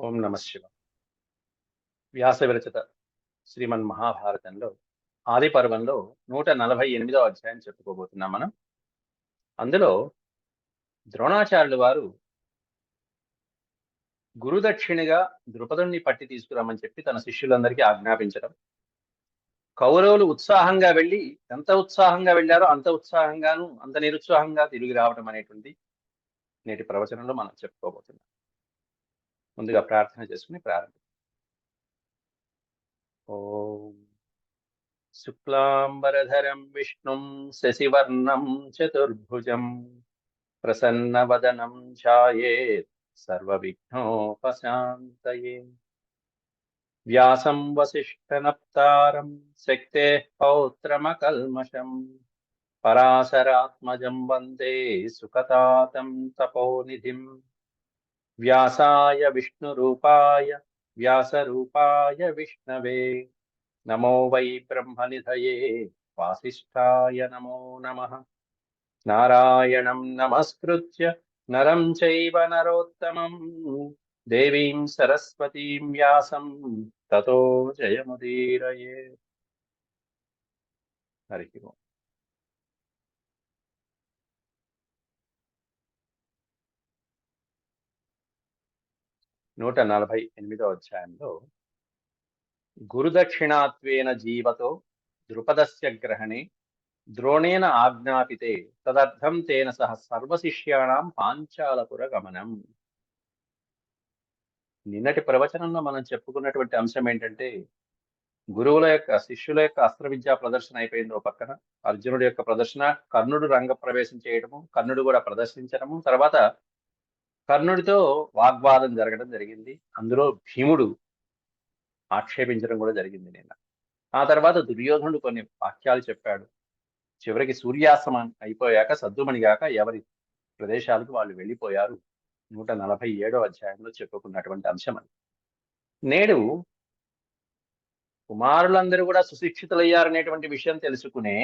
ఓం నమ శివ. వ్యాస విరచిత శ్రీమన్ మహాభారతంలో ఆది పర్వంలో 148వ అధ్యాయం చెప్పుకోబోతున్నాం మనం. అందులో ద్రోణాచార్యులు వారు గురుదక్షిణిగా ద్రుపదుణ్ణి పట్టి తీసుకురామని చెప్పి తన శిష్యులందరికీ ఆజ్ఞాపించడం, కౌరవులు ఉత్సాహంగా వెళ్ళి ఎంత ఉత్సాహంగా వెళ్ళారో అంత ఉత్సాహంగాను అంత నిరుత్సాహంగా తిరిగి రావడం అనేటువంటి నేటి ప్రవచనంలో మనం చెప్పుకోబోతున్నాం. ముందుగా ప్రార్థన చేసుకుని ప్రారంభం. ఓం శుక్లాంబరధరం విష్ణుం శశివర్ణం చతుర్భుజం ప్రసన్నవదనం ఛాయేత్ సర్వవిఘ్నోపశాంతయే. వ్యాసం వసిష్ఠనప్తారం శక్తేః పౌత్రమకల్మషం పరాశరాత్మజం వందే సుఖతాతం తపోనిధిం. వ్యాసాయ విష్ణురూపాయ వ్యాసరూపాయ విష్ణవే నమో వై బ్రహ్మనిధయే వాసిష్ఠాయ నమో నమః. నారాయణం నమస్కృత్య నరం చైవ నరోత్తమం దేవీం సరస్వతీం వ్యాసం తతో జయముదీరయే. హరి ఓం. నూట 48వ అధ్యాయంలో గురుదక్షిణాత్వేన జీవతో ద్రుపదస్య గ్రహణే ద్రోణేన ఆజ్ఞాపితే తదర్థం తేన సహ సర్వశిష్యాణం పాంచాలపుర గమనం. నిన్నటి ప్రవచనంలో మనం చెప్పుకున్నటువంటి అంశం ఏంటంటే, గురువుల యొక్క శిష్యుల యొక్క అస్త్ర విద్యా ప్రదర్శన అయిపోయింది ఓ పక్కన, అర్జునుడి యొక్క ప్రదర్శన, కర్ణుడు రంగ ప్రవేశం చేయడము, కర్ణుడు కూడా ప్రదర్శించడము, తర్వాత కర్ణుడితో వాగ్వాదం జరగడం జరిగింది. అందులో భీముడు ఆక్షేపించడం కూడా జరిగింది నిన్న. ఆ తర్వాత దుర్యోధనుడు కొన్ని వాక్యాలు చెప్పాడు. చివరికి సూర్యాస్తమం అయిపోయాక సద్దుమణిగాక ఎవరి ప్రదేశాలకు వాళ్ళు వెళ్ళిపోయారు. 147వ అధ్యాయంలో చెప్పుకున్నటువంటి అంశం అది. నేడు కుమారులందరూ కూడా సుశిక్షితులయ్యారనేటువంటి విషయం తెలుసుకునే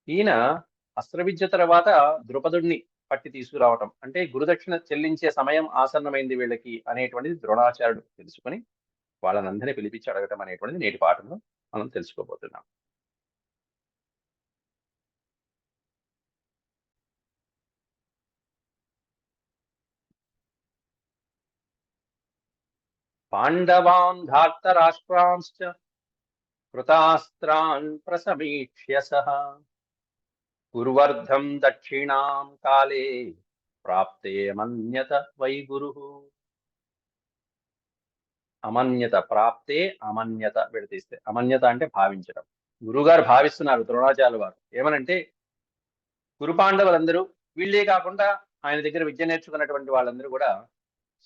ఈయన అస్త్ర విద్య తర్వాత ద్రుపదుడిని పట్టి తీసుకురావటం అంటే గురుదక్షిణ చెల్లించే సమయం ఆసన్నమైంది వీళ్ళకి అనేటువంటిది ద్రోణాచార్యుడు తెలుసుకుని వాళ్ళనందరినీ పిలిపించి అడగటం అనేటువంటిది నేటి పాఠంలో మనం తెలుసుకోబోతున్నాం. పాండవాన్ ధార్తరాష్ట్రాంశ్చ కృతాస్త్రాన్ ప్రసమీక్ష్య సహ గురువర్ధం దక్షిణాం కాలే ప్రాప్తే అమన్యత వై గురు. అమన్యత ప్రాప్తే అమన్యత విడతీస్తే అమన్యత అంటే భావించడం. గురువుగారు భావిస్తున్నారు ద్రోణాచార్యుల వారు ఏమనంటే, గురు పాండవులందరూ వీళ్ళే కాకుండా ఆయన దగ్గర విద్య నేర్చుకున్నటువంటి వాళ్ళందరూ కూడా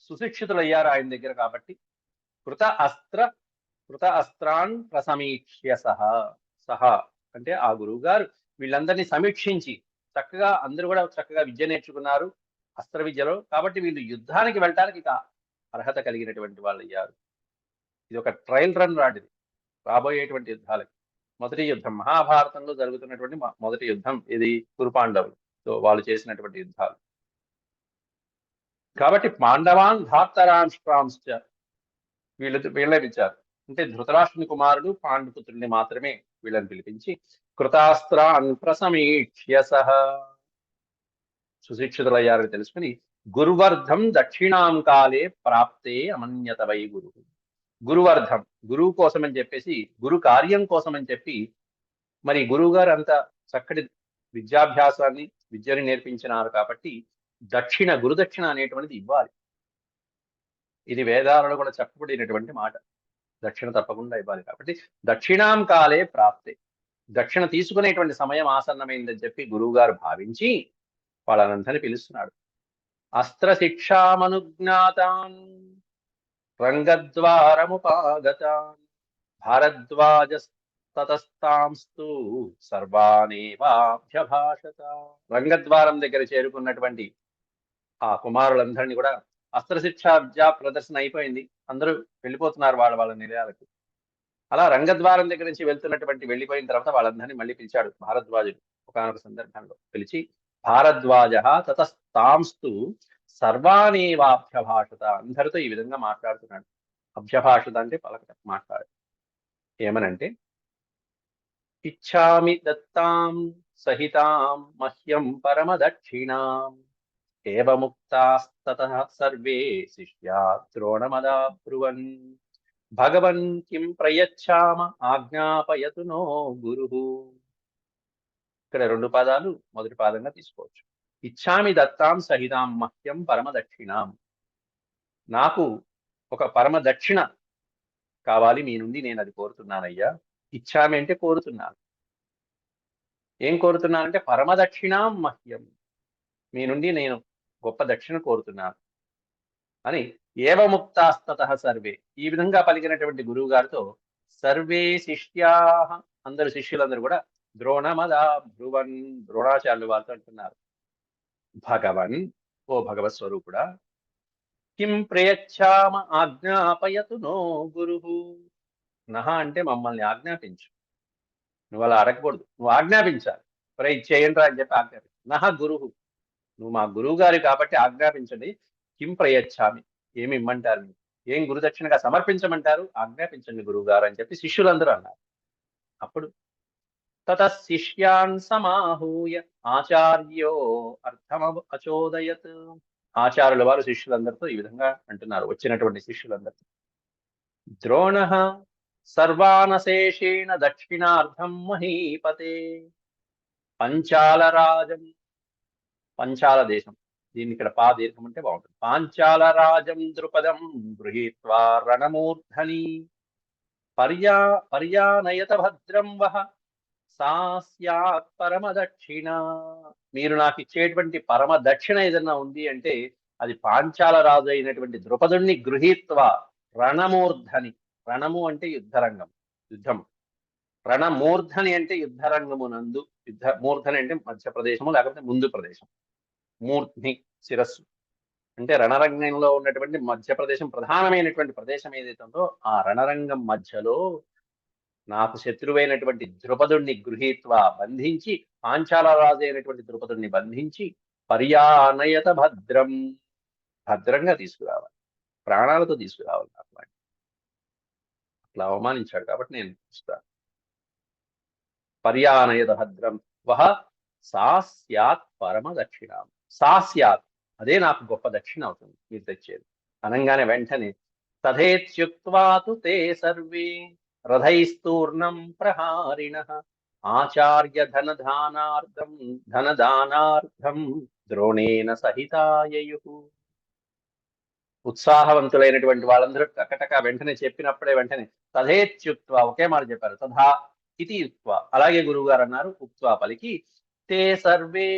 సుశిక్షితులయ్యారు ఆయన దగ్గర. కాబట్టి కృత అస్త్రాన్ ప్రసమీక్ష్య సహా అంటే ఆ గురువు గారు వీళ్ళందరినీ సమీక్షించి చక్కగా అందరూ కూడా చక్కగా విద్య నేర్చుకున్నారు అస్త్ర విద్యలో, కాబట్టి వీళ్ళు యుద్ధానికి వెళ్ళడానికి అర్హత కలిగినటువంటి వాళ్ళు అయ్యారు. ఇది ఒక ట్రయల్ రన్ రాడిది రాబోయేటువంటి యుద్ధాలకి. మొదటి యుద్ధం మహాభారతంలో జరుగుతున్నటువంటి మొదటి యుద్ధం ఇది కురు పాండవులు వాళ్ళు చేసినటువంటి యుద్ధాలు. కాబట్టి పాండవాన్ ధార్తరాష్ట్రాంశ్చ వీళ్ళే పిలిచారు. అంటే ధృతరాష్ట్రుని కుమారుడు పాండుపుత్రుడిని మాత్రమే వీళ్ళని పిలిపించి కృతాస్త్రాన్ ప్రసమీక్ష్య సహ సుశిక్షితులయ్యారని తెలుసుకుని గురువర్ధం దక్షిణాం కాలే ప్రాప్తే అమన్యత వై గురు. గురువర్ధం గురువు కోసం అని చెప్పేసి, గురు కార్యం కోసం అని చెప్పి, మరి గురువు గారు అంత చక్కటి విద్యని నేర్పించినారు కాబట్టి గురుదక్షిణ అనేటువంటిది ఇవ్వాలి. ఇది వేదాలలో కూడా చెప్పబడినటువంటి మాట. దక్షిణ తప్పకుండా ఇవ్వాలి. కాబట్టి దక్షిణాం కాలే ప్రాప్తే దక్షిణ తీసుకునేటువంటి సమయం ఆసన్నమైందని చెప్పి గురువు గారు భావించి వాళ్ళనందరినీ పిలుస్తున్నాడు. అస్త్ర శిక్షామనుజ్ఞాతాన్ రంగద్వారముపాగతాన్ భారద్వాజస్తతస్తాంస్తు సర్వానేవాభ్యభాషత. రంగద్వారం దగ్గర చేరుకున్నటువంటి ఆ కుమారులందరినీ కూడా అస్త్రశిక్ష విద్యా ప్రదర్శన అయిపోయింది, అందరూ వెళ్ళిపోతున్నారు వాళ్ళ వాళ్ళ నిలయాలకు. అలా రంగద్వారం దగ్గర నుంచి వెళ్ళిపోయిన తర్వాత వాళ్ళందరినీ మళ్ళీ పిలిచాడు భారద్వాజుడు. ఒకనొక సందర్భంలో పిలిచి భారద్వాజ తతస్తాంస్తు సర్వానేవాభ్యభాషత, అందరితో ఈ విధంగా మాట్లాడుతున్నాడు. అభ్యభాషత అంటే పలకటం, మాట్లాడు. ఏమనంటే ఇచ్ఛామి దత్తాం సహితాం మహ్యం పరమదక్షిణాం ఏవముక్తాస్తతః సర్వే శిష్యా ద్రోణమదాబ్రువన్ భగవన్ కిం ప్రయచ్ఛామ ఆజ్ఞాపయతు నో గురుః. ఇక్కడ రెండు పాదాలు మొదటి పాదంగా తీసుకోవచ్చు. ఇచ్ఛామి దత్తాం సహితాం మహ్యం పరమదక్షిణాం, నాకు ఒక పరమ దక్షిణ కావాలి మీ నుండి, నేను అది కోరుతున్నానయ్యా. ఇచ్ఛామి అంటే కోరుతున్నాను. ఏం కోరుతున్నానంటే పరమదక్షిణాం మహ్యం, మీ నుండి నేను గొప్ప దక్షిణ కోరుతున్నాను అని. ఏవముక్తాస్తతః సర్వే, ఈ విధంగా పలికినటువంటి గురువు గారితో సర్వే శిష్యా, అందరు శిష్యులందరూ కూడా ద్రోణమదా భ్రువన్, ద్రోణాచార్యులు వారితో అంటున్నారు, భగవన్, ఓ భగవత్ స్వరూపుడా, కిం ప్రయచ్ఛామ ఆజ్ఞాపయతు నో గురుః, నహ అంటే మమ్మల్ని ఆజ్ఞాపించు. నువ్వు అలా అడగకూడదు, నువ్వు ఆజ్ఞాపించాలి. మరి ఇది చేయండి అని చెప్పి ఆజ్ఞాపించు. నహ గురుః, నువ్వు మా గురువు గారి కాబట్టి ఆజ్ఞాపించండి. కిం ప్రయచ్ఛామి, ఏమి ఇమ్మంటారు, మీరు ఏం గురుదక్షిణగా సమర్పించమంటారు, ఆజ్ఞాపించండి గురువు గారు అని చెప్పి శిష్యులందరూ అన్నారు. అప్పుడు తతః శిష్యాన్ సమాహూయ ఆచార్యో అర్థమ అచోదయత్, ఆచార్యుల వారు శిష్యులందరితో ఈ విధంగా అంటున్నారు, వచ్చినటువంటి శిష్యులందరితో. ద్రోణః సర్వానశేషేణ దక్షిణార్థం మహీపతే పంచాలరాజం, పంచాల దేశం, దీన్ని ఇక్కడ పా దీర్ఘం అంటే బాగుంటుంది. పాంచాలరాజం ద్రుపదం గృహీత్వా రణమూర్ధని పర్యానయత భద్రం వహ సా స్యాత్ పరమదక్షిణ, మీరు నాకు ఇచ్చేటువంటి పరమ దక్షిణ ఏదన్నా ఉంది అంటే అది పాంచాల రాజు అయినటువంటి ద్రుపదుణ్ణి గృహీత్వా రణమూర్ధని, రణము అంటే యుద్ధరంగం, యుద్ధం, రణమూర్ధని అంటే యుద్ధరంగమునందు, మూర్ధని అంటే మధ్య ప్రదేశము లేకపోతే ముందు ప్రదేశం, మూర్ధ్ని శిరస్సు అంటే రణరంగంలో ఉన్నటువంటి మధ్య ప్రదేశం, ప్రధానమైనటువంటి ప్రదేశం ఏదైతే ఉందో ఆ రణరంగం మధ్యలో నాకు శత్రువైనటువంటి ద్రుపదుణ్ణి గృహీత్వా బంధించి, పాంచాల రాజు అయినటువంటి ద్రుపదుణ్ణి బంధించి పర్యానయత భద్రం, భద్రంగా తీసుకురావాలి, ప్రాణాలతో తీసుకురావాలి. అట్లా అవమానించాడు కాబట్టి నేను చూస్తాను. పర్యానయత భద్రం వహ సా స్యాత్ పరమ దక్షిణాం, సా స్యాత్ అదే నాకు గొప్ప దక్షిణ అవుతుంది మీరు తెచ్చేది అనగానే వెంటనే తథేత్యుక్త్వా తు తే సర్వే రథైస్తూర్ణం ప్రహారిణః ఆచార్య ధనదానార్థం ద్రోణేన సహితాయయుః. ఉత్సాహవంతులైనటువంటి వాళ్ళందరూ టకటక వెంటనే చెప్పినప్పుడే వెంటనే తథేత్యుక్త్వా, ఒకే మాట చెప్పారు, తథా ఇది ఉక్త్వా, అలాగే గురువు గారు అన్నారు, ఉక్త్వా పలికి తే సర్వే,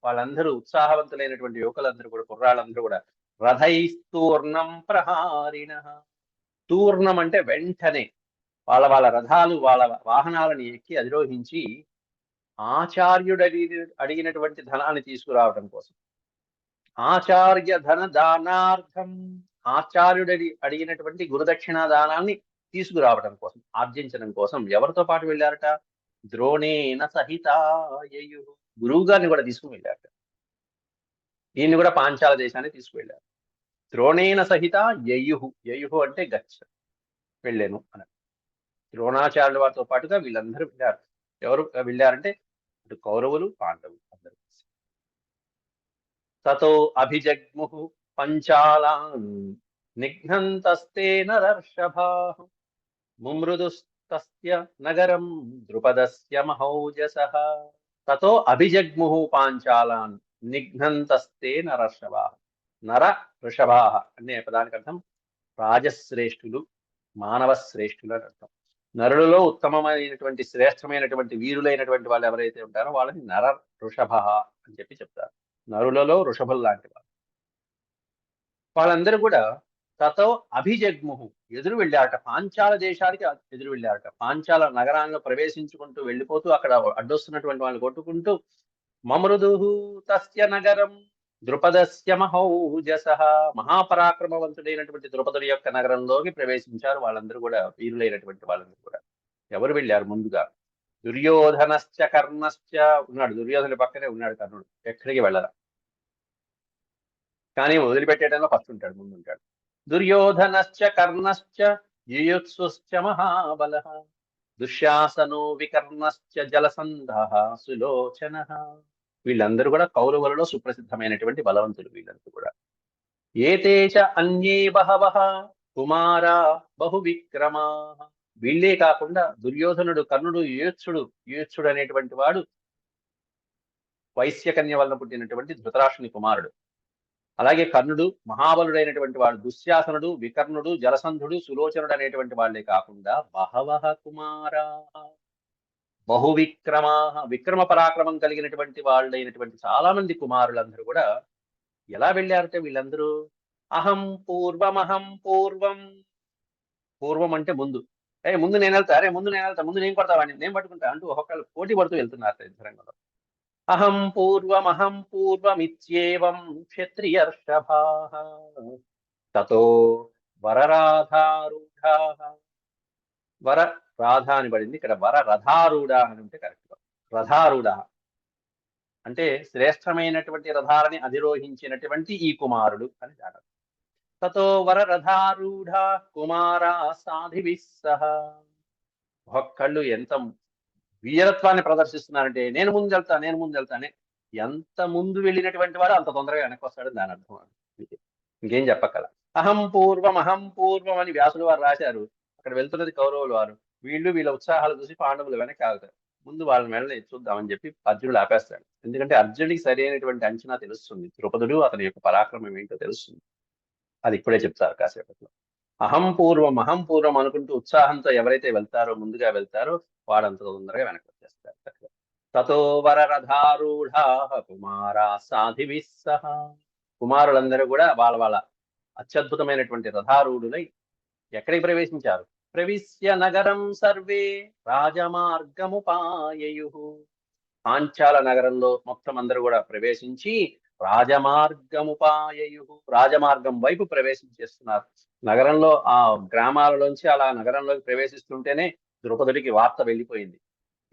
వాళ్ళందరూ ఉత్సాహవంతులైనటువంటి యువకులందరూ కూడా, కుర్రాళ్ళందరూ కూడా రథైస్తూర్ణం ప్రహారిణః, తూర్ణం అంటే వెంటనే వాళ్ళ వాళ్ళ రథాలు వాళ్ళ వాహనాలను ఎక్కి అధిరోహించి ఆచార్యుడు అడిగినటువంటి ధనాన్ని తీసుకురావడం కోసం, ఆచార్య ధన దానార్థం, ఆచార్యుడి అడిగినటువంటి గురుదక్షిణ దానాన్ని తీసుకురావడం కోసం, ఆర్జించడం కోసం ఎవరితో పాటు వెళ్ళారట, ద్రోణేన సహితాయయు, గురువు గారిని కూడా తీసుకుని వెళ్ళారట. ఈయన్ని కూడా పాంచాల దేశాన్ని తీసుకువెళ్ళారు. ద్రోణేన సహిత యయుహు, యయుహు అంటే గచ్చ, వెళ్ళాను అని. ద్రోణాచార్యుల వారితో పాటుగా వీళ్ళందరూ వెళ్ళారు. ఎవరు వెళ్ళారంటే అటు కౌరవులు పాండవులు అందరూ. తతో అభిజగ్ముః పంచాలాన్ నిఘ్నంతస్తే నరర్షభాః ముమృదుస్తస్య నగరం ద్రుపదస్య మహౌజసః. తతో అభిజగ్ముః పాంచాలాన్ నిఘ్నంతస్తే నరర్షభాః, నర వృషభాః అనే పదానికి అర్థం రాజశ్రేష్ఠులు, మానవ శ్రేష్ఠులు అని అర్థం. నరులలో ఉత్తమమైనటువంటి శ్రేష్టమైనటువంటి వీరులైనటువంటి వాళ్ళు ఎవరైతే ఉంటారో వాళ్ళని నర వృషభ అని చెప్పి చెప్తారు. నరులలో వృషభులు లాంటి వాళ్ళు. వాళ్ళందరూ కూడా తతో అభిజగ్ముహు, ఎదురు వెళ్ళారట, పాంచాల దేశానికి ఎదురు వెళ్ళారట. పాంచాల నగరాల్లో ప్రవేశించుకుంటూ వెళ్ళిపోతూ అక్కడ అడ్డొస్తున్నటువంటి వాళ్ళని కొట్టుకుంటూ మమృదుహు తస్య నగరం ద్రుపదస్య మహౌజసః, మహాపరాక్రమవంతుడైనటువంటి ద్రుపదుడి యొక్క నగరంలోకి ప్రవేశించారు. వాళ్ళందరూ కూడా వీరులైనటువంటి వాళ్ళందరూ కూడా. ఎవరు వెళ్ళారు ముందుగా, దుర్యోధనశ్చ కర్ణశ్చ ఉన్నాడు, దుర్యోధన పక్కనే ఉన్నాడు కర్ణుడు, ఎక్కడికి వెళ్ళరా. కానీ వదిలిపెట్టేయడంలో ఫస్ట్ ఉంటాడు, ముందు ఉంటాడు. దుర్యోధనశ్చ కర్ణశ్చ యుయుత్సుశ్చ మహాబల దుశ్శాసనో వికర్ణశ్చ జలసంధః సులోచనః. వీళ్ళందరూ కూడా కౌరవులలో సుప్రసిద్ధమైనటువంటి బలవంతులు వీళ్ళందరూ కూడా. ఏతే చ అన్యే బహవః కుమారా బహు విక్రమా. వీళ్ళే కాకుండా దుర్యోధనుడు, కర్ణుడు, యుయుత్సుడు అనేటువంటి వాడు వైశ్యకన్య వలన పుట్టినటువంటి ధృతరాష్ట్రుని కుమారుడు. అలాగే కర్ణుడు మహాబలుడైనటువంటి వాడు, దుశ్శాసనుడు, వికర్ణుడు, జలసంధుడు, సులోచనుడు అనేటువంటి వాళ్ళే కాకుండా బహవః కుమారా బహు విక్రమా, విక్రమ పరాక్రమం కలిగినటువంటి వాళ్ళైనటువంటి చాలా మంది కుమారులందరూ కూడా ఎలా వెళ్ళారంటే వీళ్ళందరూ అహం పూర్వం, పూర్వం అంటే ముందు, ముందు నేను వెళ్తా, ముందు నేను వెళ్తా, ముందు నేను కొడతా వాడిని, నేను పట్టుకుంటా అంటూ ఒక్కొక్కరు పోటీ పడుతూ వెళ్తున్నారు యుద్ధరంగంలో. అహం పూర్వమిత్యేవం క్షత్రియర్షభాః తతో వరరాధారూఢాః. వర రాధ అని పడింది ఇక్కడ, వర రథారూఢ అని ఉంటే కరెక్ట్. రథారూఢ అంటే శ్రేష్టమైనటువంటి రథాలని అధిరోహించినటువంటి ఈ కుమారుడు అని దాని. తతో వర రథారూఢ కుమారా సాధిభిః సహ. ఒక్కళ్ళు ఎంత వీరత్వాన్ని ప్రదర్శిస్తున్నారంటే నేను ముందెళ్తానే, ఎంత ముందు వెళ్ళినటువంటి వాడు అంత తొందరగా వెనక్కి వస్తాడని దాని అర్థం. ఇంకేం చెప్పక్కల. అహం పూర్వం అని వ్యాసులు వారు రాశారు. అక్కడ వెళ్తున్నది కౌరవులు వారు. వీళ్ళ ఉత్సాహాలు చూసి పాండవులు వెనక్కి ఆగుతారు. ముందు వాళ్ళ మెడని చూద్దామని చెప్పి అర్జునుడు ఆపేస్తాడు. ఎందుకంటే అర్జునుడికి సరైనటువంటి అంచనా తెలుస్తుంది, ద్రుపదుడు అతని యొక్క పరాక్రమం ఏంటో తెలుస్తుంది. అది ఇప్పుడే చెప్తారు కాసేపట్లో. అహం పూర్వం అనుకుంటూ ఉత్సాహంతో ఎవరైతే వెళ్తారో, ముందుగా వెళ్తారో వాడంత తొందరగా వెనక్కి వచ్చేస్తారు. తతో వరరథారూఢాః కుమారా సాధిభిః సహ. కుమారులందరూ కూడా వాళ్ళ అత్యద్భుతమైనటువంటి రథారూఢులై ఎక్కడికి ప్రవేశించారు? ప్రవిశ్య నగరం సర్వే రాజమార్గముపాయయుః. పాంచాల నగరంలో మొత్తం అందరూ కూడా ప్రవేశించి రాజమార్గముపాయయుః, రాజమార్గం వైపు ప్రవేశించేస్తున్నారు. నగరంలో ఆ గ్రామాలలోంచి అలా నగరంలోకి ప్రవేశిస్తుంటేనే ద్రౌపదుడికి వార్త వెళ్ళిపోయింది.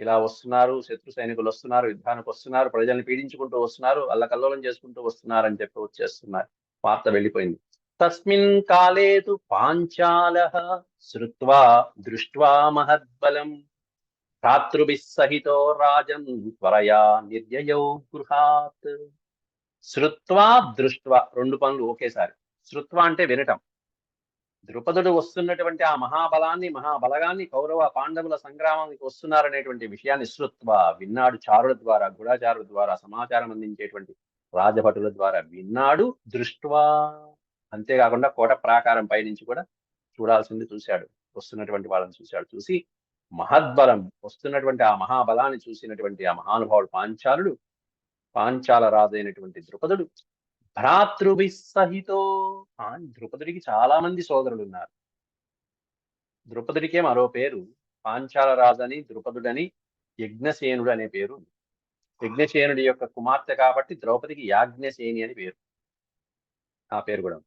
ఇలా వస్తున్నారు, శత్రు సైనికులు వస్తున్నారు, యుద్ధానికి వస్తున్నారు, ప్రజల్ని పీడించుకుంటూ వస్తున్నారు, అల్లకల్లోలం చేసుకుంటూ వస్తున్నారు అని చెప్పి వచ్చేస్తున్నారు. వార్త వెళ్ళిపోయింది. తస్మిన్ కాలే తు పాంచాలః శ్రుత్వా దృష్ట్వా మహద్బలం భ్రాతృభిః సహితో రాజన్ త్వరయా నిర్యయౌ గృహాత్. శ్రుత్వా దృష్ట్వా, రెండు పనులు ఒకేసారి. శ్రుత్వా అంటే వినటం. ద్రుపదుడు వస్తున్నటువంటి ఆ మహాబలాన్ని కౌరవ పాండవుల సంగ్రామానికి వస్తున్నారనేటువంటి విషయాన్ని శ్రుత్వా విన్నాడు. చారుల ద్వారా, గూఢచారుల ద్వారా సమాచారం అందించేటువంటి రాజభటుల ద్వారా విన్నాడు. దృష్ట్వా అంతేకాకుండా కోట ప్రాకారం పైనుంచి కూడా చూడాల్సింది చూశాడు. వస్తున్నటువంటి వాళ్ళని చూశాడు. చూసి మహద్బలం, వస్తున్నటువంటి ఆ మహాబలాన్ని చూసినటువంటి ఆ మహానుభావుడు పాంచాల రాజు అయినటువంటి ద్రుపదుడు భ్రాతృభిః సహితో. ద్రుపదుడికి చాలా మంది సోదరులు ఉన్నారు. ద్రుపదుడికే మరో పేరు పాంచాల రాజని, ద్రుపదుడని, యజ్ఞసేనుడు అనే పేరు. యజ్ఞసేనుడి యొక్క కుమార్తె కాబట్టి ద్రౌపదికి యాజ్ఞసేని అని పేరు. ఆ పేరు కూడా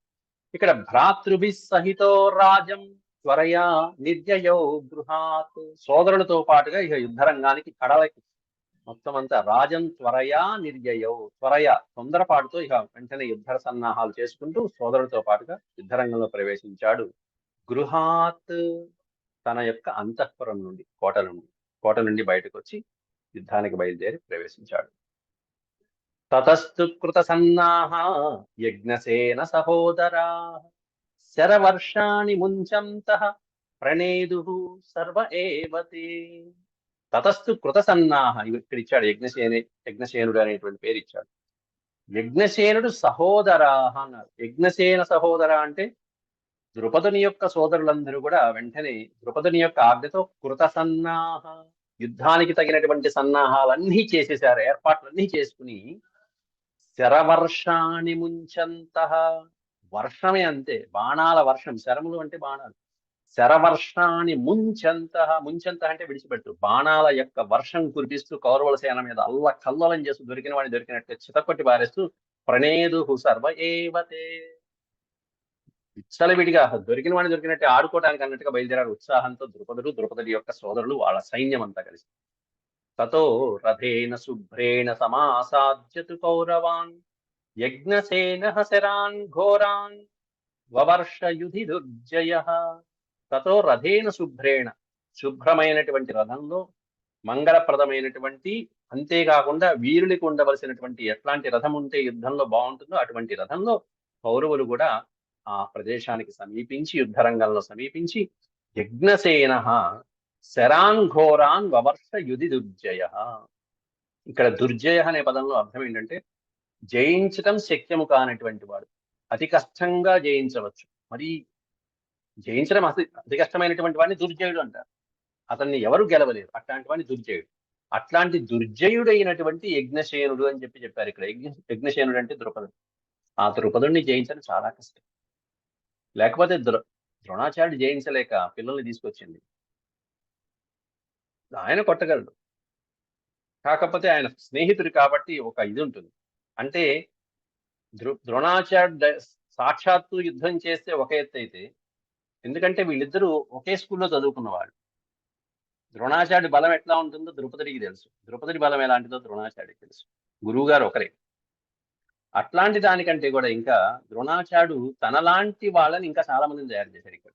ఇక్కడ. భ్రాతృభిః సహితో రాజం త్వరయా నిర్యయౌ గృహాత్. సోదరులతో పాటుగా ఇక యుద్ధరంగానికి కడలకి మొత్తం అంతా రాజం త్వరయా నిర్యయౌ, తొందరపాటుతో ఇక వెంటనే యుద్ధ సన్నాహాలు చేసుకుంటూ సోదరులతో పాటుగా యుద్ధరంగంలో ప్రవేశించాడు. గృహాత్ తన యొక్క అంతఃపురం నుండి, కోట నుండి బయటకు వచ్చి యుద్ధానికి బయలుదేరి ప్రవేశించాడు. తతస్తు కృత సన్నాహ యజ్ఞసేన సహోదరా శరవర్షాణి ముంచంతః ప్రణేదుః సర్వ ఏవ తే. తతస్తు కృత సన్నాహ, ఇక్కడ ఇచ్చాడు యజ్ఞసేనుడు అనేటువంటి పేరు ఇచ్చాడు. యజ్ఞసేనుడు సహోదరాహ అన్నారు. యజ్ఞసేన సహోదర అంటే ద్రుపదుని యొక్క సోదరులందరూ కూడా వెంటనే ద్రుపదుని యొక్క ఆజ్ఞతో కృత సన్నాహ, యుద్ధానికి తగినటువంటి సన్నాహాలన్నీ చేసేశారు, ఏర్పాట్లన్నీ చేసుకుని శరవర్షాణి ముంచంతః, వర్షమే అంతే, బాణాల వర్షం. శరములు అంటే బాణాలు. శరవర్షాన్ని ముంచంతః అంటే విడిచిపెడుతూ బాణాల యొక్క వర్షం కురిపిస్తూ కౌరవుల సేన మీద కల్లోలం చేస్తూ దొరికిన వాడిని దొరికినట్టే చితకొట్టి పారేస్తూ ప్రణేదుః సర్వ ఏవ తే. విచ్చలవిడిగా దొరికిన వాడిని దొరికినట్టే ఆడుకోవడానికి అన్నట్టుగా బయలుదేరారు ఉత్సాహంతో ద్రుపదుడి యొక్క సోదరులు, వాళ్ళ సైన్యం అంతా కలిసి. తతో రథేన శుభ్రేణ సమాసాద్యతు కౌరవాన్ యజ్ఞసేన శరాన్ ఘోరాన్ వవర్షయుధి దుర్జయ తతో రథేన శుభ్రేణ, శుభ్రమైనటువంటి రథంలో మంగళప్రదమైనటువంటి, అంతేకాకుండా వీరులకు ఉండవలసినటువంటి ఎట్లాంటి రథం ఉంటే యుద్ధంలో బాగుంటుందో అటువంటి రథంలో కౌరవులు కూడా ఆ ప్రదేశానికి సమీపించి, యుద్ధరంగంలో సమీపించి, యజ్ఞసేన శరాన్ ఘోరాన్ వవర్ష యుధి దుర్జయ. ఇక్కడ దుర్జయ అనే పదంలో అర్థం ఏంటంటే జయించటం శక్యము కానటువంటి వాడు, అతి కష్టంగా జయించవచ్చు. మరి జయించడం అతి కష్టమైనటువంటి వాడిని దుర్జయుడు అంటారు. అతన్ని ఎవరు గెలవలేరు, అట్లాంటి వాడిని దుర్జయుడు. అట్లాంటి దుర్జయుడైనటువంటి యజ్ఞసేనుడు అని చెప్పారు ఇక్కడ. యజ్ఞసేనుడు అంటే ద్రుపదుడు. ఆ ద్రుపదుడిని జయించడం చాలా కష్టం. లేకపోతే ద్రోణాచార్యుడు జయించలేక పిల్లల్ని తీసుకొచ్చింది. ఆయన కొట్టగలడు, కాకపోతే ఆయన స్నేహితుడు కాబట్టి ఒక ఇది ఉంటుంది. అంటే ద్రోణాచార్యుడు సాక్షాత్తు యుద్ధం చేస్తే ఒక ఎత్తు అయితే, ఎందుకంటే వీళ్ళిద్దరూ ఒకే స్కూల్లో చదువుకున్న వాళ్ళు. ద్రోణాచార్యుడి బలం ఎట్లా ఉంటుందో ద్రుపదుడికి తెలుసు, ద్రుపదుడి బలం ఎలాంటిదో ద్రోణాచార్యుడికి తెలుసు. గురువు గారు ఒకరే. అట్లాంటి దానికంటే కూడా ఇంకా ద్రోణాచార్యుడు తనలాంటి వాళ్ళని ఇంకా చాలా మందిని తయారు చేశారు ఇక్కడ,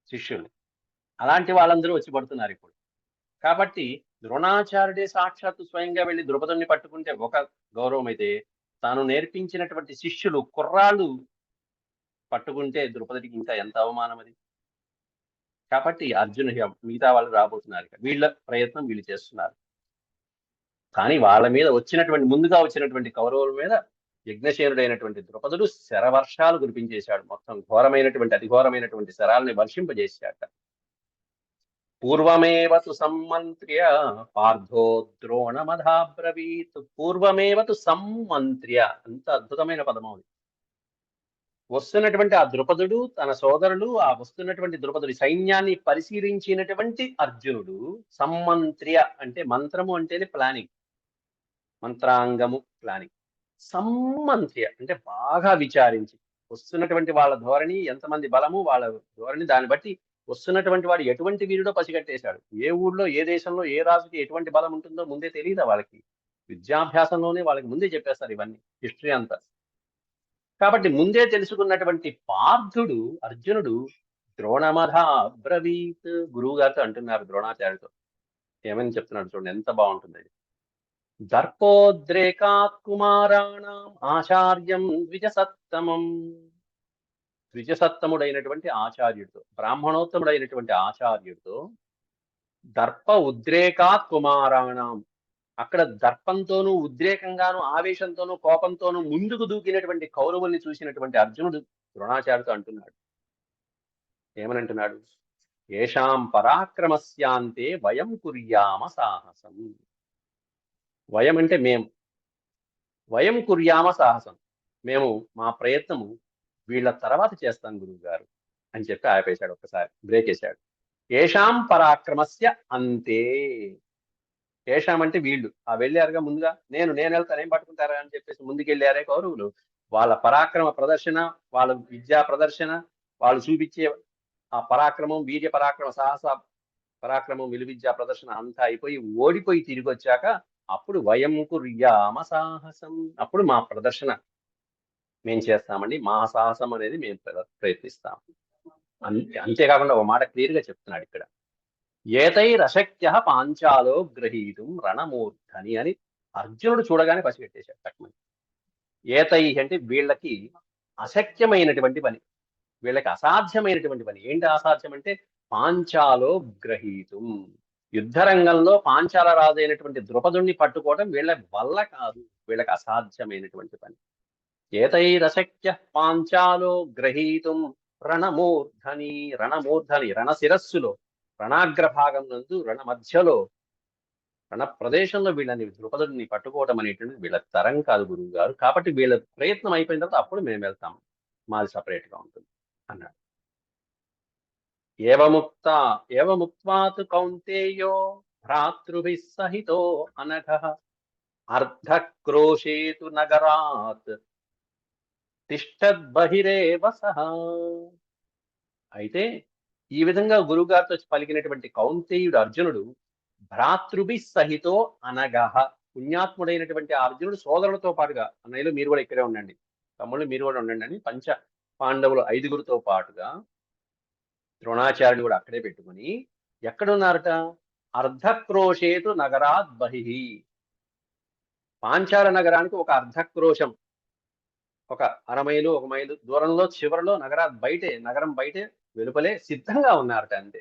శిష్యుల్ని. అలాంటి వాళ్ళందరూ వచ్చి పడుతున్నారు ఇప్పుడు. కాబట్టి ద్రోణాచార్యుడే సాక్షాత్తు స్వయంగా వెళ్ళి ద్రుపదుడిని పట్టుకుంటే ఒక గౌరవం అయితే, తాను నేర్పించినటువంటి శిష్యులు కుర్రాళ్ళు పట్టుకుంటే ద్రుపదుడికి ఇంకా ఎంత అవమానం అది. కాబట్టి అర్జునుడి మిగతా వాళ్ళు రాబోతున్నారు, వీళ్ళ ప్రయత్నం వీళ్ళు చేస్తున్నారు. కానీ వాళ్ళ మీద ముందుగా వచ్చినటువంటి కౌరవుల మీద యజ్ఞసేనుడైనటువంటి ద్రుపదుడు శరవర్షాలు కురిపించేశాడు. మొత్తం అతి ఘోరమైనటువంటి శరాల్ని వర్షింపజేశాట. పూర్వమేవతు సమ్మంత్ర్య పార్థో ద్రోణమధాబ్రవీత్. పూర్వమేవతు సమ్మంత్ర్య, అంత అద్భుతమైన పదం అది. వస్తున్నటువంటి ఆ ద్రుపదుడు, తన సోదరులు, ఆ వస్తున్నటువంటి ద్రుపదుడి సైన్యాన్ని పరిశీలించినటువంటి అర్జునుడు సమ్మంత్ర్య అంటే మంత్రము అంటేనే ప్లానింగ్, మంత్రాంగము ప్లానింగ్. సమ్మంత్ర్య అంటే బాగా విచారించి, వస్తున్నటువంటి వాళ్ళ ధోరణి, ఎంతమంది బలము, వాళ్ళ ధోరణి, దాన్ని బట్టి వస్తున్నటువంటి వాడు ఎటువంటి వీరుడో పసిగట్టేశాడు. ఏ ఊళ్ళో, ఏ దేశంలో, ఏ రాజుకి ఎటువంటి బలం ఉంటుందో ముందే తెలియదా వాళ్ళకి. విద్యాభ్యాసంలోనే వాళ్ళకి ముందే చెప్పేస్తారు ఇవన్నీ, హిస్టరీ అంతా. కాబట్టి ముందే తెలుసుకున్నటువంటి పార్థుడు, అర్జునుడు ద్రోణమధ అబ్రవీత్, గురువు గారితో అంటున్నారు ద్రోణాచార్యుడితో. ఏమని చెప్తున్నాడు చూడండి, ఎంత బాగుంటుంది అది. దర్పోద్రేకాత్ కుమారాణం ఆచార్యం ద్విజసత్తమం. ద్విజసత్తముడైనటువంటి ఆచార్యుడితో, బ్రాహ్మణోత్తముడైనటువంటి ఆచార్యుడితో, దర్ప ఉద్రేకాత్ కుమారాణం, అక్కడ దర్పంతోనూ, ఉద్రేకంగాను, ఆవేశంతోనూ, కోపంతోనూ ముందుకు దూకినటువంటి కౌరవుల్ని చూసినటువంటి అర్జునుడు ద్రోణాచార్యుడితో అంటున్నాడు. ఏమనంటున్నాడు? ఏషాం పరాక్రమస్యాంతే వయం కుర్యామ సాహసం. వయం అంటే మేము, వయం కుర్యామ సాహసం, మేము మా ప్రయత్నము వీళ్ళ తర్వాత చేస్తాం గురువు గారు అని చెప్పి ఆపేశాడు. ఒక్కసారి బ్రేక్ వేశాడు. ఏషాం పరాక్రమస్య అంతే. ఏషాం అంటే వీళ్ళు, వెళ్ళారుగా ముందుగా, నేను వెళ్తాను, ఏం పట్టుకుంటారా అని చెప్పేసి ముందుకెళ్ళారే కౌరవులు. వాళ్ళ పరాక్రమ ప్రదర్శన, వాళ్ళ విద్యా ప్రదర్శన, వాళ్ళు చూపించే ఆ పరాక్రమం, వీర్య పరాక్రమ, సాహస పరాక్రమం, విలువిద్యా ప్రదర్శన అంతా అయిపోయి ఓడిపోయి తిరిగి వచ్చాక అప్పుడు వయం కుర్యామ సాహసం, అప్పుడు మా ప్రదర్శన మేము చేస్తామండి, మా సాహసం అనేది మేము ప్రయత్నిస్తాం. అంతేకాకుండా ఒక మాట క్లియర్ గా చెప్తున్నాడు ఇక్కడ, ఏతైరశక్య పాంచాలో గ్రహీతుం రణమూర్ధని అని అర్జునుడు చూడగానే పసిగట్టేశాడు తక్కువని. ఏతై అంటే వీళ్ళకి అశక్యమైనటువంటి పని, వీళ్ళకి అసాధ్యమైనటువంటి పని. ఏంటి అసాధ్యం అంటే పాంచాలో గ్రహీతుం, యుద్ధరంగంలో పాంచాల రాజు అయినటువంటి ద్రుపదుణ్ణి పట్టుకోవడం వీళ్ళ వల్ల కాదు, వీళ్ళకి అసాధ్యమైనటువంటి పని. ఏతైరశక్య పాంచాలో గ్రహీతుం రణమూర్ధని. రణమూర్ధని రణశిరస్సులో, రణాగ్రభాగం నందు, రణ మధ్యలో, రణ ప్రదేశంలో వీళ్ళని ద్రుపదుడిని పట్టుకోవడం అనేటువంటి వీళ్ళ తరం కాదు గురువు గారు. కాబట్టి వీళ్ళ ప్రయత్నం అయిపోయిన తర్వాత అప్పుడు మేము వెళ్తాం, మాది సపరేట్ గా ఉంటుంది అన్నాడు. ఏవముక్త్వాతు కౌంతేయో భ్రాతృభిః సహితో అనఘః అర్ధక్రోశేతు నగరాత్ తిష్టద్బహిరేవ సహ. అయితే ఈ విధంగా గురుగారితో పలికినటువంటి కౌంతేయుడు అర్జునుడు భ్రాతృభి సహితో అనగహ, పుణ్యాత్ముడైనటువంటి అర్జునుడు సోదరులతో పాటుగా, అన్నయ్యలు మీరు కూడా ఇక్కడే ఉండండి, తమ్ముళ్ళు మీరు కూడా ఉండండి అని పంచ పాండవులు 5గురితో పాటుగా ద్రోణాచార్యుడు కూడా అక్కడే పెట్టుకుని ఎక్కడున్నారట? అర్ధక్రోశేతు నగరాత్ బహిః. పాంచాల నగరానికి ఒక అర్ధక్రోశం, ఒక 1/2 మైలు 1 మైలు దూరంలో చివరిలో నగరం బయటే వెలుపలే సిద్ధంగా ఉన్నారట. అంతే.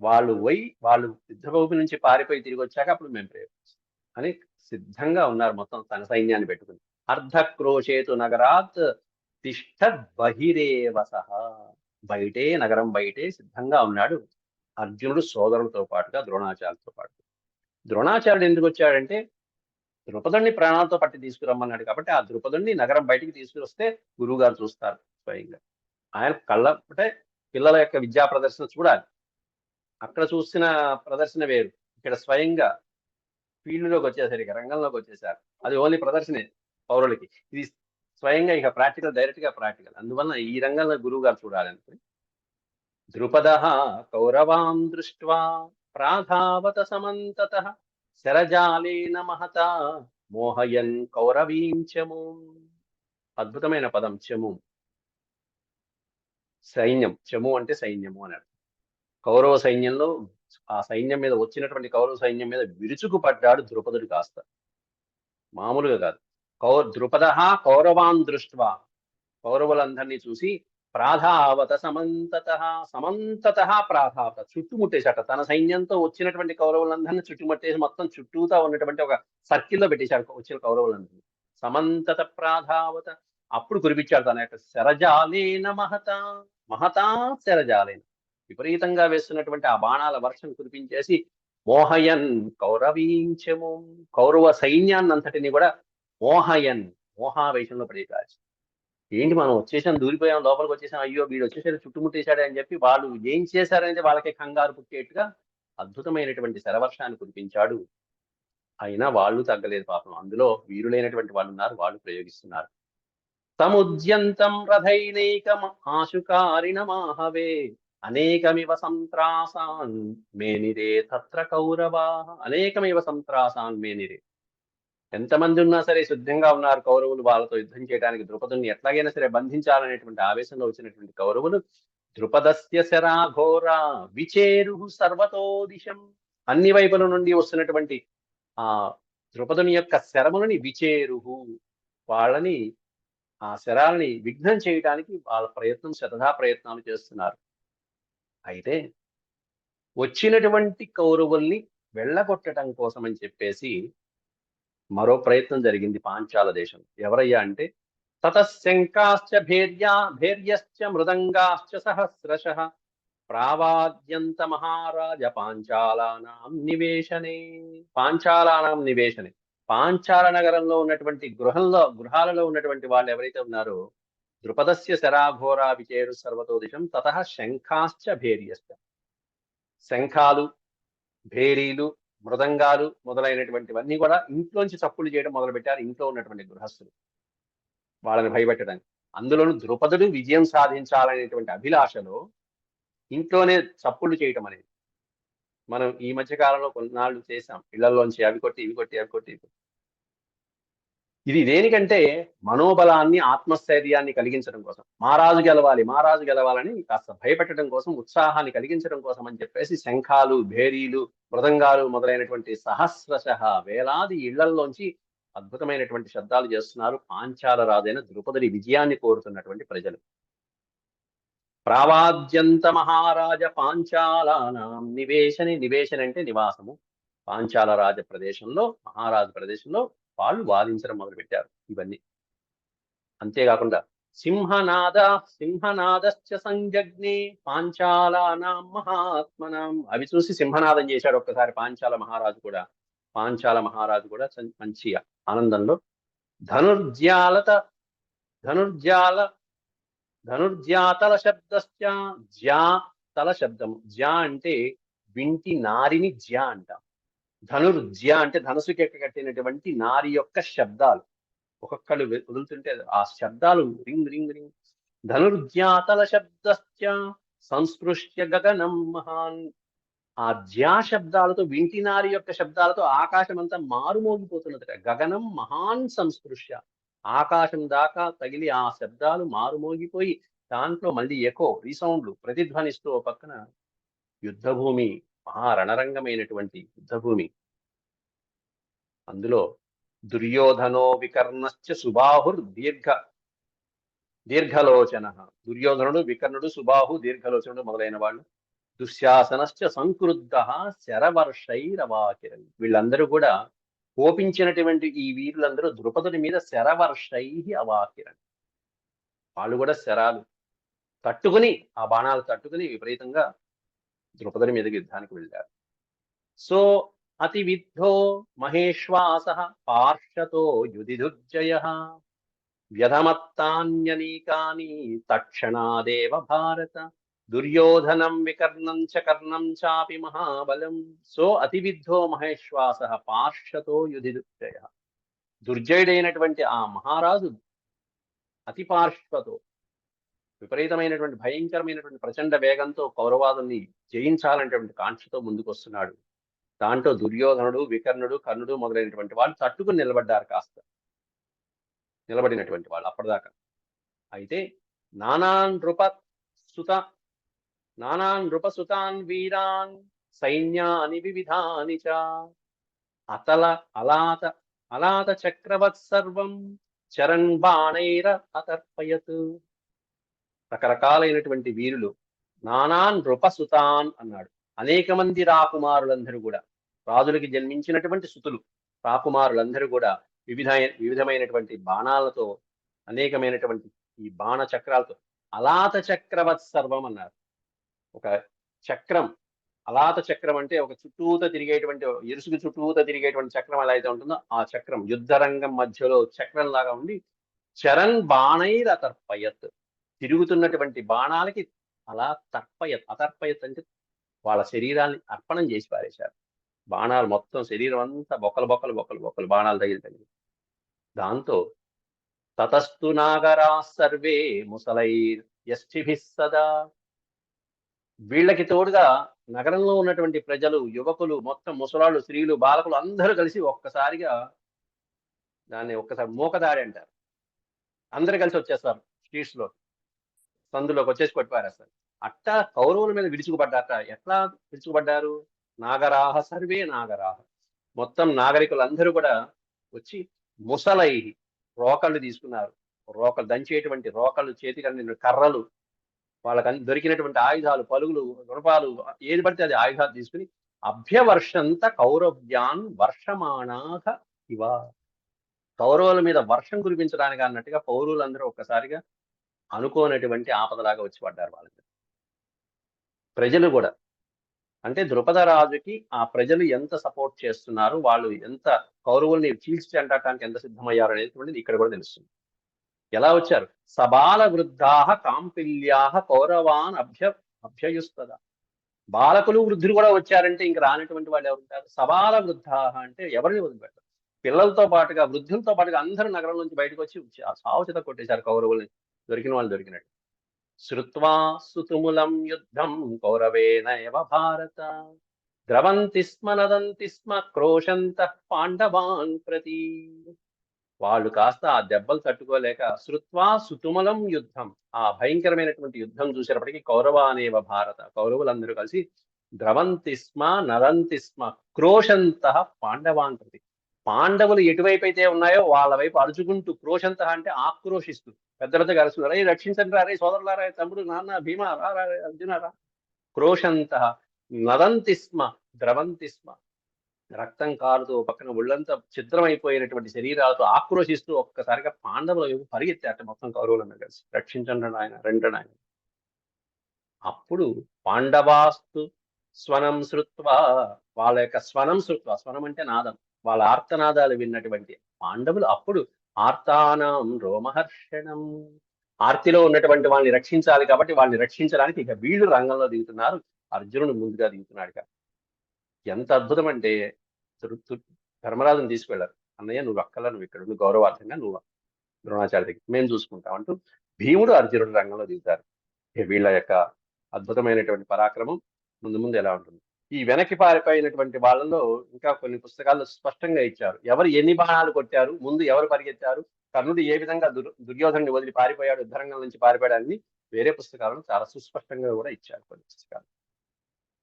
వాళ్ళు యుద్ధభూమి నుంచి పారిపోయి తిరిగి వచ్చాక అప్పుడు మేము ప్రయోగిస్తాం అని సిద్ధంగా ఉన్నారు, మొత్తం తన సైన్యాన్ని పెట్టుకుని. అర్ధక్రోశేతు నగరాత్ తిష్టద్ బహిరేవ సహ. నగరం బయటే సిద్ధంగా ఉన్నాడు అర్జునుడు సోదరులతో పాటుగా, ద్రోణాచార్యులతో పాటు. ద్రోణాచార్యుడు ఎందుకు వచ్చాడంటే ద్రుపదుణ్ణి ప్రాణాలతో పట్టి తీసుకురమ్మన్నాడు కాబట్టి ఆ ద్రుపదుణ్ణి నగరం బయటికి తీసుకువస్తే గురువు గారు చూస్తారు స్వయంగా. ఆయన అంటే పిల్లల యొక్క విద్యా ప్రదర్శన చూడాలి. అక్కడ చూసిన ప్రదర్శన వేరు, ఇక్కడ స్వయంగా ఫీల్డ్లోకి వచ్చేసరికి, రంగంలోకి వచ్చేసారు. అది ఓన్లీ ప్రదర్శనే పౌరులకి, ఇది స్వయంగా ఇక డైరెక్ట్ గా ప్రాక్టికల్. అందువల్ల ఈ రంగంలో గురువు గారు చూడాలనుకుని ద్రుపదః కౌరవాం దృష్ట్వా ప్రాధావత సమంతతః శరజాలేన మహతా మోహయన్ కౌరవీం చము. అద్భుతమైన పదం చము. సైన్యం, చము అంటే సైన్యము అని అర్థం. కౌరవ సైన్యంలో ఆ సైన్యం మీద వచ్చినటువంటి కౌరవ సైన్యం మీద విరుచుకుపడ్డాడు ద్రుపదుడు కాస్త, మామూలుగా కాదు. ద్రుపదః కౌరవాన్ దృష్ట్వా, కౌరవులందరినీ చూసి ప్రాధావత సమంతతః ప్రాధావత, చుట్టుముట్టేశాట. తన సైన్యంతో వచ్చినటువంటి కౌరవులందరినీ చుట్టుముట్టేసి మొత్తం చుట్టూతా ఉన్నటువంటి ఒక సర్కిల్లో పెట్టేశాడు వచ్చిన కౌరవులందరినీ. సమంతత ప్రాధావత. అప్పుడు కురిపించాడు తన యొక్క శరజాలేన మహతా శరజాలేన, విపరీతంగా వేస్తున్నటువంటి ఆ బాణాల వర్షం కురిపించేసి మోహయన్ కౌరవీంచము, కౌరవ సైన్యాన్ని అంతటిని కూడా మోహావేశంలో పడేశాడు. ఏంటి మనం వచ్చేసాం, దూరిపోయాం, లోపలికి వచ్చేసాం, అయ్యో వీడు వచ్చేసాడు చుట్టుముట్టేశాడు అని చెప్పి వాళ్ళు ఏం చేశారనేది వాళ్ళకి కంగారు పుట్టేట్టుగా అద్భుతమైనటువంటి శరవర్షాన్ని కురిపించాడు. అయినా వాళ్ళు తగ్గలేదు పాపం. అందులో వీరులైనటువంటి వాళ్ళు ఉన్నారు, వాళ్ళు ప్రయోగిస్తున్నారు. సముద్యంతం రథైనైకం ఆశుకారిణమాహవే అనేకమివ సంత్రాసాన్ మేనిరే తత్ర కౌరవా. అనేకమివ సంత్రాసాన్ మేనిరే. ఎంతమంది ఉన్నా సరే సిద్ధంగా ఉన్నారు కౌరవులు వాళ్ళతో యుద్ధం చేయడానికి. ద్రుపదుని ఎట్లాగైనా సరే బంధించాలనేటువంటి ఆవేశంలో వచ్చినటువంటి కౌరవులు ద్రుపదస్య శరాఘోర విచేరు సర్వతో దిశం. అన్ని వైపుల నుండి వస్తున్నటువంటి ఆ ద్రుపదుని యొక్క శరములని విచేరుహు, వాళ్ళని ఆ శరాలని విఘ్నం చేయడానికి వాళ్ళ శతధా ప్రయత్నాలు చేస్తున్నారు. అయితే వచ్చినటువంటి కౌరవుల్ని వెళ్ళగొట్టడం కోసం అని చెప్పేసి మరో ప్రయత్నం జరిగింది పాంచాల దేశం. ఎవరయ్యా అంటే తతశంకాశ్చ భేర్యశ్చ మృదంగాశ్చ సహస్రశః ప్రావాద్యంత మహారాజ పాంచాలానాం నివేశనే. పాంచాల నగరంలో ఉన్నటువంటి గృహాలలో ఉన్నటువంటి వాళ్ళు ఎవరైతే ఉన్నారో ద్రుపదస్య శరాఘోరా విచేరు సర్వతో దిశం తతః శంఖాశ్చ భేర్యశ్చ, శంఖాలు, భేరీలు, మృదంగాలు మొదలైనటువంటివన్నీ కూడా ఇంట్లోంచి చప్పులు చేయడం మొదలుపెట్టారు ఇంట్లో ఉన్నటువంటి గృహస్థులు, వాళ్ళని భయపెట్టడానికి. అందులోనూ ద్రుపదుడు విజయం సాధించాలనేటువంటి అభిలాషలో ఇంట్లోనే చప్పుళ్ళు చేయటం అనేది మనం ఈ మధ్య కాలంలో కొన్నాళ్ళు చేశాం. ఇళ్లలోంచి అవి కొట్టి ఇవి కొట్టి అవి కొట్టి. ఇది దేనికంటే మనోబలాన్ని, ఆత్మస్థైర్యాన్ని కలిగించడం కోసం, మహారాజు గెలవాలని కాస్త భయపెట్టడం కోసం, ఉత్సాహాన్ని కలిగించడం కోసం అని చెప్పేసి శంఖాలు, భేరీలు, మృదంగాలు మొదలైనటువంటి సహస్రశః వేలాది ఇళ్లల్లోంచి అద్భుతమైనటువంటి శబ్దాలు చేస్తున్నారు పాంచాల రాజైన ద్రుపదుడి విజయాన్ని కోరుతున్నటువంటి ప్రజలు. ప్రావాద్యంత మహారాజ పాంచాలానాం నివేశన అంటే నివాసము. పాంచాల రాజ ప్రదేశంలో, మహారాజు ప్రదేశంలో వాళ్ళు వాదించడం మొదలుపెట్టారు ఇవన్నీ. అంతేకాకుండా సింహనాదశ్చ సంజగ్నే పాంచాలానాం మహాత్మనాం, అవి చూసి సింహనాదం చేశాడు ఒక్కసారి పాంచాల మహారాజు కూడా. మంచి ఆనందంలో ధనుర్జాతల శబ్దశ్చ, తల శబ్దం. అంటే వింటి నారిని జ్యా అంటాం. ధనుర్జ్య అంటే ధనసుకి కట్టినటువంటి నారి యొక్క శబ్దాలు, ఒక్కొక్కళ్ళు వదులుతుంటే ఆ శబ్దాలు రింగ్ రింగ్ రింగ్. ధనుర్జాతల శబ్దశ్చ సంస్పృశ్య గగనం మహాన్, ఆ జ్యా శబ్దాలతో, వింటినారి యొక్క శబ్దాలతో ఆకాశం అంతా మారుమోగిపోతున్నదట. గగనం మహాన్ సంస్పృశ్య, ఆకాశం దాకా తగిలి ఆ శబ్దాలు మారుమోగిపోయి దాంట్లో మళ్ళీ ఎకో రీసౌండ్లు ప్రతిధ్వనిస్తూ ఓ పక్కన యుద్ధభూమి, మహారణరంగమైనటువంటి యుద్ధభూమి. అందులో దుర్యోధనో వికర్ణశ్చ సుబాహుర్ దీర్ఘలోచన. దుర్యోధనుడు, వికర్ణుడు, సుబాహు, దీర్ఘలోచనుడు మొదలైన వాళ్ళు. దుశ్శాసనశ్చ సంక్రుద్ధ శరవర్షైరవాకిరన్. వీళ్ళందరూ కూడా కోపించినటువంటి ఈ వీరులందరూ ద్రుపదుడి మీద శరవర్షై అవాకిరన్. వాళ్ళు కూడా శరాలు తట్టుకుని, ఆ బాణాలు తట్టుకుని విపరీతంగా ద్రుపదుడి మీదకి యుద్ధానికి వెళ్ళారు. సో అతి విద్ధో మహేశ్వాస పార్షతో యుధిదుర్జయ వ్యధమత్తాన్యనీకాని తక్షణాదేవ భారత దుర్యోధనం వికర్ణం చ కర్ణం చాపి మహాబలం. సో అతి విద్ధో మహేశ్వాస పార్షతో యుధిదుర్జయ. దుర్జయుడైనటువంటి ఆ మహారాజు అతి పార్శ్వతో, విపరీతమైనటువంటి భయంకరమైనటువంటి ప్రచండ వేగంతో కౌరవాదుల్ని జయించాలనేటువంటి కాంక్షతో ముందుకు వస్తున్నాడు. దాంట్లో దుర్యోధనుడు, వికర్ణుడు, కర్ణుడు మొదలైనటువంటి వాళ్ళు తట్టుకుని నిలబడ్డారు. కాస్త నిలబడినటువంటి వాళ్ళు అప్పటిదాకా. అయితే నానాన్ నృపసుతాన్ వీరాన్ సైన్యాని వివిధాని చ అలాత చక్రవత్ సర్వం చరణ్ బాణైర అతర్పయత్. రకరకాలైనటువంటి వీరులు, నానాన్ నృపసుతాన్ అన్నాడు. అనేక మంది రాకుమారులందరూ కూడా, రాజులకి జన్మించినటువంటి సుతులు, రాకుమారులందరూ కూడా వివిధమైనటువంటి బాణాలతో, అనేకమైనటువంటి ఈ బాణ చక్రాలతో, అలాత చక్రవత్ సర్వం అన్నారు. ఒక చక్రం, అలాత చక్రం అంటే ఒక చుట్టూత తిరిగేటువంటి, ఇరుసుకు చుట్టూత తిరిగేటువంటి చక్రం ఎలా అయితే ఉంటుందో ఆ చక్రం యుద్ధరంగం మధ్యలో చక్రం లాగా ఉండి చరణ్ బాణైర్ అతర్పయత్, తిరుగుతున్నటువంటి బాణాలకి అలా అతర్పయత్ అంటే వాళ్ళ శరీరాన్ని అర్పణం చేసి పారేశారు. బాణాలు మొత్తం శరీరం అంతా బొక్కలు బాణాలు తగిలి దాంతో తతస్తు నాగరా సర్వే ముసలైర్ యష్టిభిః సదా. వీళ్ళకి తోడుగా నగరంలో ఉన్నటువంటి ప్రజలు, యువకులు, మొత్తం ముసలాళ్ళు, స్త్రీలు, బాలకులు అందరూ కలిసి ఒక్కసారిగా దాన్ని మూకదాడి అంటారు. అందరు కలిసి వచ్చేస్తారు స్ట్రీట్స్ లో, సందులోకి వచ్చేసి కొట్టిపారేస్తారు. అట్టా కౌరవుల మీద విరుచుకుపడ్డారట. ఎట్లా విరుచుకుపడ్డారు? నాగరాహ సర్వే నాగరాహ, మొత్తం నాగరికులందరూ కూడా వచ్చి ముసలై, రోకళ్ళు తీసుకున్నారు. రోకలు దంచేటువంటి రోకళ్ళు, చేతికి కర్రలు, వాళ్ళకి దొరికినటువంటి ఆయుధాలు, పలుగులు, గుణపాలు, ఏది పడితే అది ఆయుధాలు తీసుకుని అభ్యవర్షంత కౌరవ్యాన్ వర్షమాణాథ ఇవ. కౌరవుల మీద వర్షం కురిపించడానికి అన్నట్టుగా పౌరులందరూ ఒక్కసారిగా అనుకోనటువంటి ఆపదలాగా వచ్చి పడ్డారు వాళ్ళ మీద. ప్రజలు కూడా, అంటే ద్రుపద రాజుకి ఆ ప్రజలు ఎంత సపోర్ట్ చేస్తున్నారు, వాళ్ళు ఎంత కౌరవుల్ని చీల్చి చెండటానికి ఎంత సిద్ధమయ్యారు అనేటువంటిది ఇక్కడ కూడా తెలుస్తుంది. ఎలా వచ్చారు? సబాల వృద్ధాహ కాంపిల్యాహ కౌరవాన్ అభ్యయుస్తద. బాలకులు, వృద్ధులు కూడా వచ్చారంటే ఇంక రానటువంటి వాళ్ళు ఎవరుంటారు? సబాల వృద్ధాహ అంటే ఎవరిని వదిలిపెట్టారు? పిల్లలతో పాటుగా, వృద్ధులతో పాటుగా అందరూ నగరం నుంచి బయటకు వచ్చి సావుచేత కొట్టేశారు కౌరవుల్ని, దొరికిన వాళ్ళు దొరికినట్టు. శ్రుత్వా సుతుములం యుద్ధం కౌరవేణ ఏవ భారత ద్రవంతి స్మ నదంతి స్మ క్రోశంతః పాండవాన్ ప్రతి. వాళ్ళు కాస్త ఆ దెబ్బలు తట్టుకోలేక శ్రుత్వా సుతుమలం యుద్ధం, ఆ భయంకరమైనటువంటి యుద్ధం చూసేటప్పటికీ కౌరవ అనేవ భారత, కౌరవులందరూ కలిసి ద్రవంతి స్మ నదంతి స్మ క్రోశంతః పాండవాన్ ప్రతి. పాండవులు ఎటువైపు అయితే ఉన్నాయో వాళ్ళ వైపు అరుచుకుంటూ, క్రోశంత అంటే ఆక్రోషిస్తూ పెద్ద పెద్దగా అరుస్తున్నారు. అరే రక్షించండి రా, అరే సోదరులారా, తమ్ముడు, నాన్న, భీమా, రా, అర్జున రా. క్రోశంత నదంతి స్మ ద్రవంతి స్మ, రక్తం కారుతూ పక్కన ఒళ్ళంతా ఛిద్రమైపోయినటువంటి శరీరాలతో ఆక్రోశిస్తూ ఒక్కసారిగా పాండవుల వైపు పరిగెత్తారట మొత్తం కౌరవులందరూ కలిసి. రక్షించండి ఆయన, రెండు ఆయన. అప్పుడు పాండవాస్తు స్వనం శృత్వా, వాళ్ళ యొక్క స్వనం శృత్వా, స్వనం అంటే నాదం, వాళ్ళ ఆర్తనాదాలు విన్నటువంటి పాండవులు అప్పుడు ఆర్తానాం రోమహర్షణం, ఆర్తిలో ఉన్నటువంటి వాళ్ళని రక్షించాలి కాబట్టి వాళ్ళని రక్షించడానికి ఇక వీళ్ళు రంగంలో దిగుతున్నారు. అర్జునుడు ముందుగా దిగుతున్నాడు. ఎంత అద్భుతం అంటే, ధర్మరాజుని తీసుకెళ్లారు. అన్నయ్య నువ్వు అక్కల, నువ్వు ఇక్కడ, నువ్వు గౌరవార్థంగా నువ్వు ద్రోణాచార్య దగ్గర, మేము చూసుకుంటాం అంటూ భీముడు, అర్జునుడు రంగంలో దిగుతారు. వీళ్ళ యొక్క అద్భుతమైనటువంటి పరాక్రమం ముందు ముందు ఎలా ఉంటుంది. ఈ వెనక్కి పారిపోయినటువంటి వాళ్ళలో ఇంకా కొన్ని పుస్తకాల్లో స్పష్టంగా ఇచ్చారు. ఎవరు ఎన్ని బాణాలు కొట్టారు, ముందు ఎవరు పరిగెత్తారు, కర్ణుడు ఏ విధంగా దుర్యోధనుడిని వదిలి పారిపోయాడు, యుద్ధరంగం నుంచి పారిపోయాడు అని వేరే పుస్తకాలను చాలా సుస్పష్టంగా కూడా ఇచ్చారు కొన్ని పుస్తకాలు.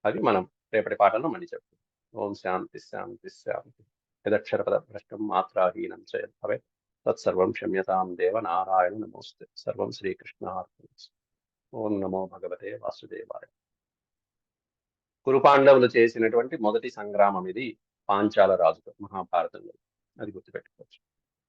అది మనం రేపటి పాఠంలో మళ్ళీ చెప్తాం. ఓం శాంతి శాంతి శాంతి. యదక్షర పద భ్రష్టం మాత్రాహీనం చ యద్భవేత్ తత్సర్వం క్షమ్యతాం దేవ నారాయణ నమోస్తే. సర్వం శ్రీకృష్ణార్పణమస్తు. ఓం నమో భగవతే వాసుదేవాయ. కురు పాండవులు చేసినటువంటి మొదటి సంగ్రామం ఇది పాంచాల రాజుతో మహాభారతంలో. అది గుర్తుపెట్టుకోవచ్చు.